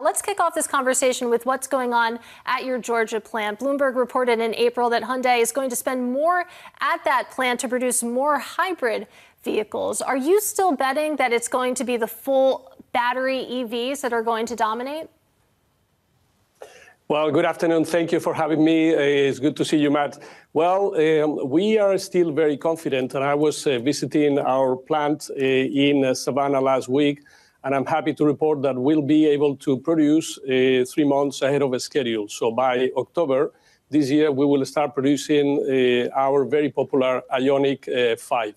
Let's kick off this conversation with what's going on at your Georgia plant. Bloomberg reported in April that Hyundai is going to spend more at that plant to produce more hybrid vehicles. Are you still betting that it's going to be the full battery EVs that are going to dominate? Well, good afternoon. Thank you for having me. It's good to see you, Matt. Well, we are still very confident, and I was visiting our plant in Savannah last week, and I'm happy to report that we'll be able to produce 3 months ahead of a schedule. So by October this year, we will start producing our very popular Ioniq 5.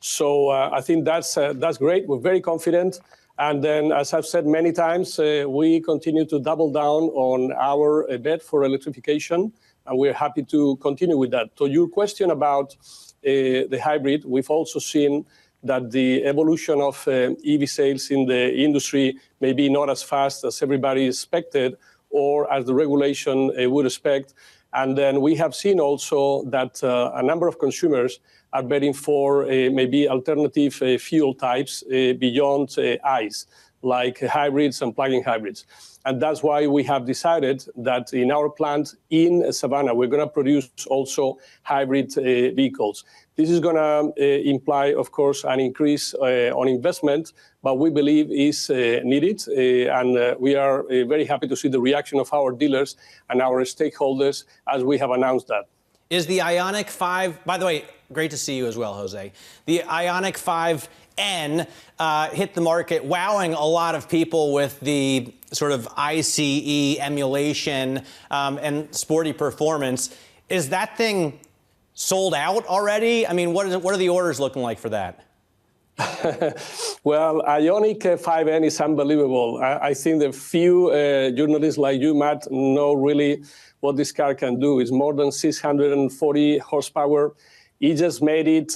So I think that's great. We're very confident. And then, as I've said many times, we continue to double down on our bet for electrification, and we're happy to continue with that. So your question about the hybrid, we've also seen that the evolution of EV sales in the industry may be not as fast as everybody expected or as the regulation would expect. And then we have seen also that a number of consumers are betting for maybe alternative fuel types beyond ICE, like hybrids and plug-in hybrids. And that's why we have decided that in our plant in Savannah, we're going to produce also hybrid vehicles. This is going to imply, of course, an increase on investment, but we believe is needed. And we are very happy to see the reaction of our dealers and our stakeholders as we have announced that. Is the Ioniq 5, by the way, great to see you as well, Jose. The Ioniq 5N hit the market, wowing a lot of people with the sort of ICE emulation and sporty performance. Is that thing sold out already? I mean, what are the orders looking like for that? Well, Ioniq 5N is unbelievable. I think the few journalists like you, Matt, know really what this car can do. It's more than 640 horsepower. It just made it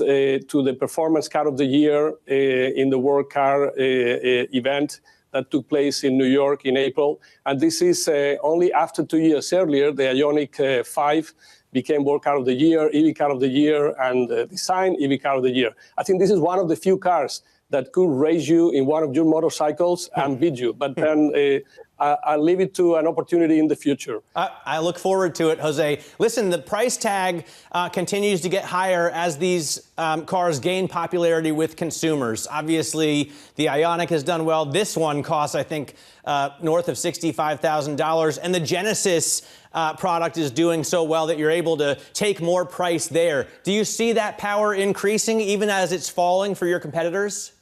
to the Performance Car of the Year in the World Car event that took place in New York in April. And this is only after 2 years earlier, the Ioniq 5 became World Car of the Year, EV Car of the Year, and Design EV Car of the Year. I think this is one of the few cars that could race you in one of your motorcycles and beat you. But then I'll leave it to an opportunity in the future. I look forward to it, Jose. Listen, the price tag continues to get higher as these cars gain popularity with consumers. Obviously, the Ioniq has done well. This one costs, I think, north of $65,000. And the Genesis product is doing so well that you're able to take more price there. Do you see that power increasing even as it's falling for your competitors?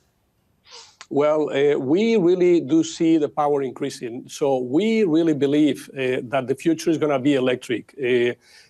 Well, we really do see the power increasing. So we really believe that the future is going to be electric.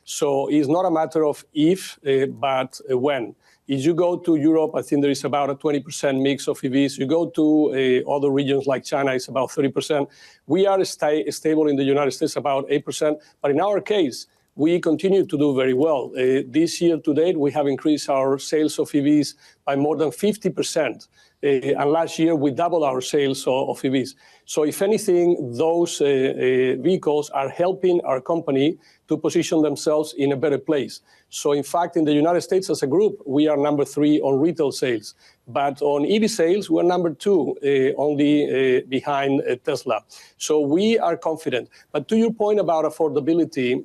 So it's not a matter of if, but when. If you go to Europe, I think there is about a 20% mix of EVs. You go to other regions like China, it's about 30%. We are stable in the United States, about 8%. But in our case, we continue to do very well. This year to date, we have increased our sales of EVs by more than 50%. And last year, we doubled our sales of EVs. So if anything, those vehicles are helping our company to position themselves in a better place. So in fact, in the United States as a group, we are number 3 on retail sales. But on EV sales, we're number 2, only behind Tesla. So we are confident. But to your point about affordability,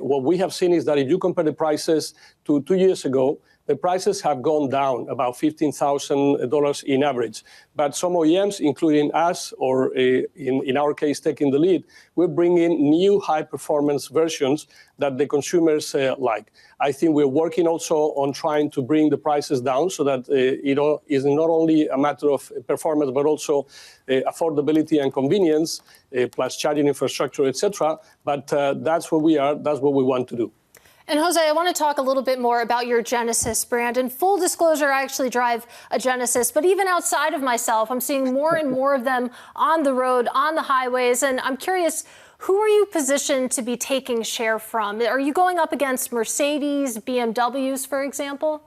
what we have seen is that if you compare the prices to 2 years ago, the prices have gone down about $15,000 in average. But some OEMs, including us, or in our case, taking the lead, we're bringing new high-performance versions that the consumers like. I think we're working also on trying to bring the prices down so that it is not only a matter of performance, but also affordability and convenience, plus charging infrastructure, etc. But that's where we are. That's what we want to do. And Jose, I want to talk a little bit more about your Genesis brand. And full disclosure, I actually drive a Genesis, but even outside of myself, I'm seeing more and more of them on the road, on the highways. And I'm curious, who are you positioned to be taking share from? Are you going up against Mercedes, BMWs, for example?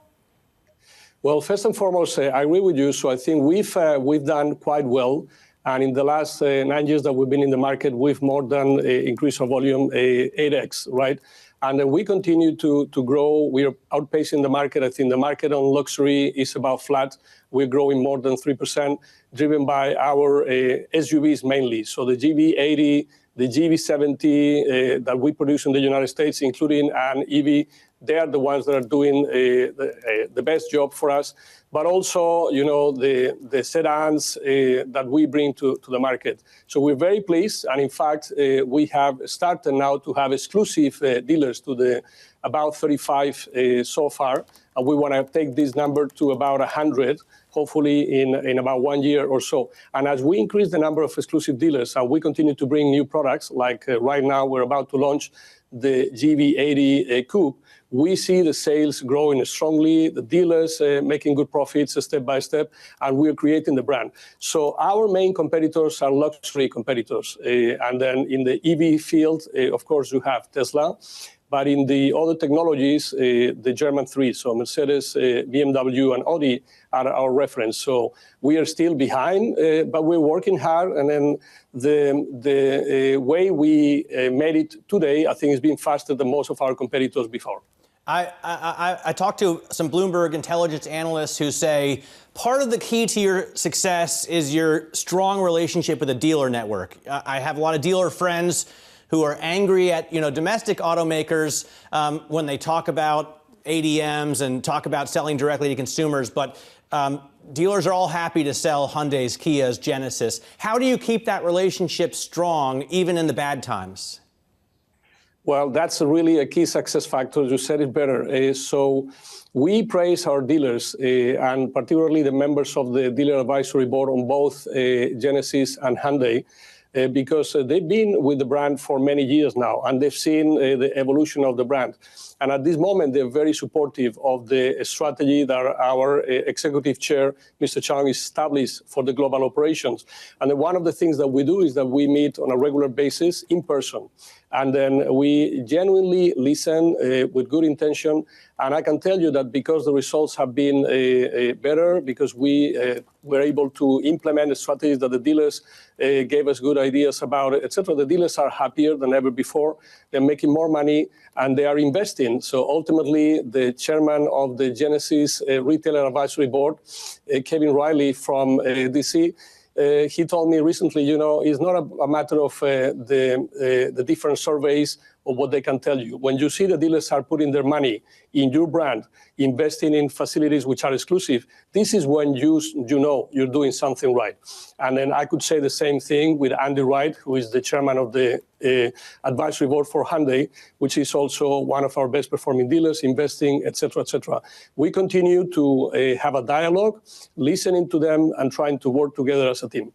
Well, first and foremost, I agree with you. So I think we've done quite well. And in the last 9 years that we've been in the market, we've more than increased our volume 8x, right? And then we continue to grow. We're outpacing the market. I think the market on luxury is about flat. We're growing more than 3%, driven by our SUVs mainly. So the GV80, the GV70 that we produce in the United States, including an EV, they are the ones that are doing the best job for us. But also, you know, the sedans that we bring to the market. So we're very pleased. And in fact, we have started now to have exclusive dealers to about 35 so far. And we want to take this number to about 100, hopefully in about 1 year or so. And as we increase the number of exclusive dealers, and we continue to bring new products, like right now we're about to launch the GV80 Coupe, we see the sales growing strongly, the dealers making good profits step by step, and we're creating the brand. So our main competitors are luxury competitors. And then in the EV field, of course, you have Tesla. But in the other technologies, the German three, so Mercedes, BMW, and Audi are our reference. So we are still behind, but we're working hard. And then the way we made it today, I think, has been faster than most of our competitors before. I talked to some Bloomberg intelligence analysts who say part of the key to your success is your strong relationship with the dealer network. I have a lot of dealer friends who are angry at, domestic automakers when they talk about ADMs and talk about selling directly to consumers. But dealers are all happy to sell Hyundais, Kias, Genesis. How do you keep that relationship strong even in the bad times? Well, that's really a key success factor. You said it better. So we praise our dealers, and particularly the members of the dealer advisory board on both Genesis and Hyundai, because they've been with the brand for many years now, and they've seen the evolution of the brand. And at this moment, they're very supportive of the strategy that our executive chair, Mr. Chang, established for the global operations. And one of the things that we do is that we meet on a regular basis in person. And then we genuinely listen with good intention. And I can tell you that because the results have been better, because we were able to implement the strategies that the dealers gave us good ideas about, etc., the dealers are happier than ever before. They're making more money, and they are investing. So ultimately, the chairman of the Genesis Retailer Advisory Board, Kevin Riley from DC, he told me recently, it's not a matter of the different surveys or what they can tell you. When you see the dealers are putting their money in your brand, investing in facilities which are exclusive, this is when you know you're doing something right. And then I could say the same thing with Andy Wright, who is the chairman of the advisory board for Hyundai, which is also one of our best performing dealers, investing, et cetera, et cetera. We continue to have a dialogue, listening to them and trying to work together as a team.